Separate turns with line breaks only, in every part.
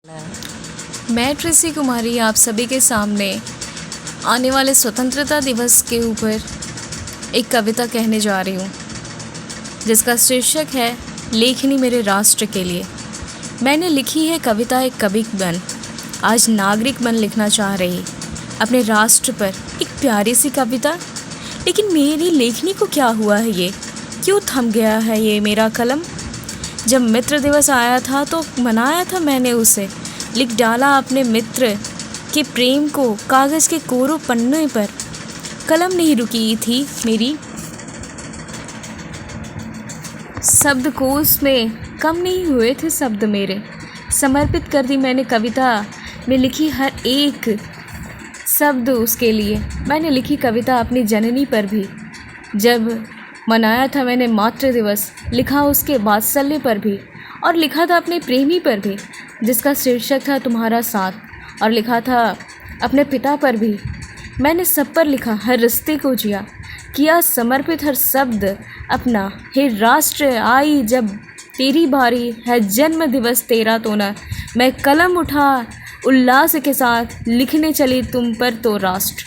मैं ट्रेसी कुमारी आप सभी के सामने आने वाले स्वतंत्रता दिवस के ऊपर एक कविता कहने जा रही हूँ, जिसका शीर्षक है लेखनी मेरे राष्ट्र के लिए। मैंने लिखी है कविता एक कवि बन, आज नागरिक बन लिखना चाह रही अपने राष्ट्र पर एक प्यारी सी कविता। लेकिन मेरी लेखनी को क्या हुआ है, ये क्यों थम गया है ये मेरा कलम। जब मित्र दिवस आया था तो मनाया था मैंने उसे, लिख डाला अपने मित्र के प्रेम को कागज़ के कोरे पन्ने पर। कलम नहीं रुकी थी मेरी, शब्दकोश में कम नहीं हुए थे शब्द मेरे। समर्पित कर दी मैंने कविता में लिखी हर एक शब्द उसके लिए। मैंने लिखी कविता अपनी जननी पर भी, जब मनाया था मैंने मातृ दिवस, लिखा उसके वात्सल्य पर भी, और लिखा था अपने प्रेमी पर भी जिसका शीर्षक था तुम्हारा साथ, और लिखा था अपने पिता पर भी। मैंने सब पर लिखा, हर रिश्ते को जिया, किया समर्पित हर शब्द अपना। हे राष्ट्र आई जब तेरी बारी है, जन्म दिवस तेरा तो ना। मैं कलम उठा उल्लास के साथ, लिखने चली तुम पर तो राष्ट्र।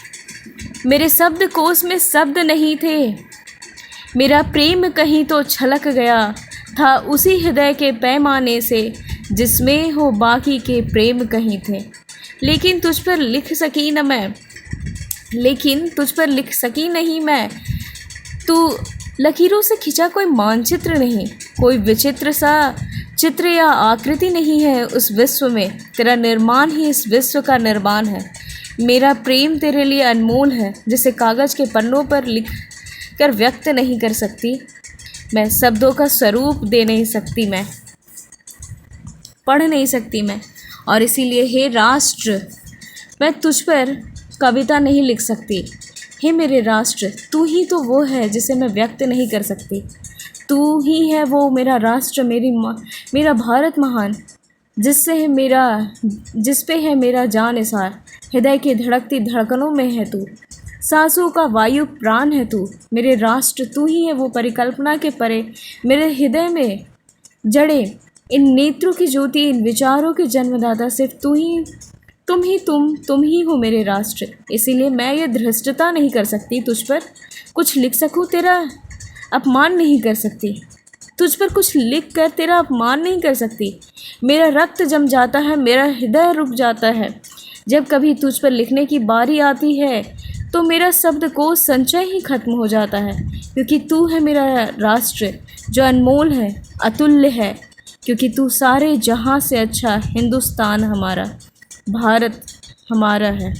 मेरे शब्द कोश में शब्द नहीं थे, मेरा प्रेम कहीं तो छलक गया था उसी हृदय के पैमाने से जिसमें हो बाकी के प्रेम कहीं थे। लेकिन तुझ पर लिख सकी नहीं मैं। तू लकीरों से खिंचा कोई मानचित्र नहीं, कोई विचित्र सा चित्र या आकृति नहीं है उस विश्व में। तेरा निर्माण ही इस विश्व का निर्माण है। मेरा प्रेम तेरे लिए अनमोल है, जिसे कागज़ के पन्नों पर लिख कर व्यक्त नहीं कर सकती मैं, शब्दों का स्वरूप दे नहीं सकती मैं, पढ़ नहीं सकती मैं। और इसीलिए हे राष्ट्र, मैं तुझ पर कविता नहीं लिख सकती। हे मेरे राष्ट्र, तू ही तो वो है जिसे मैं व्यक्त नहीं कर सकती। तू ही है वो मेरा राष्ट्र, मेरा भारत महान, जिस पे है मेरा जान निसार। हृदय की धड़कती धड़कनों में है तू, सांसों का वायु प्राण है तू। मेरे राष्ट्र, तू ही है वो परिकल्पना के परे, मेरे हृदय में जड़े इन नेत्रों की ज्योति, इन विचारों के जन्मदाता। सिर्फ तुम ही हो मेरे राष्ट्र। इसीलिए मैं ये धृष्टता नहीं कर सकती तुझ पर कुछ लिख सकूं, तेरा अपमान नहीं कर सकती। तुझ पर कुछ लिख कर तेरा अपमान नहीं कर सकती। मेरा रक्त जम जाता है, मेरा हृदय रुक जाता है जब कभी तुझ पर लिखने की बारी आती है, तो मेरा शब्दकोश संचय ही खत्म हो जाता है। क्योंकि तू है मेरा राष्ट्र जो अनमोल है, अतुल्य है। क्योंकि तू सारे जहां से अच्छा हिंदुस्तान हमारा, भारत हमारा है।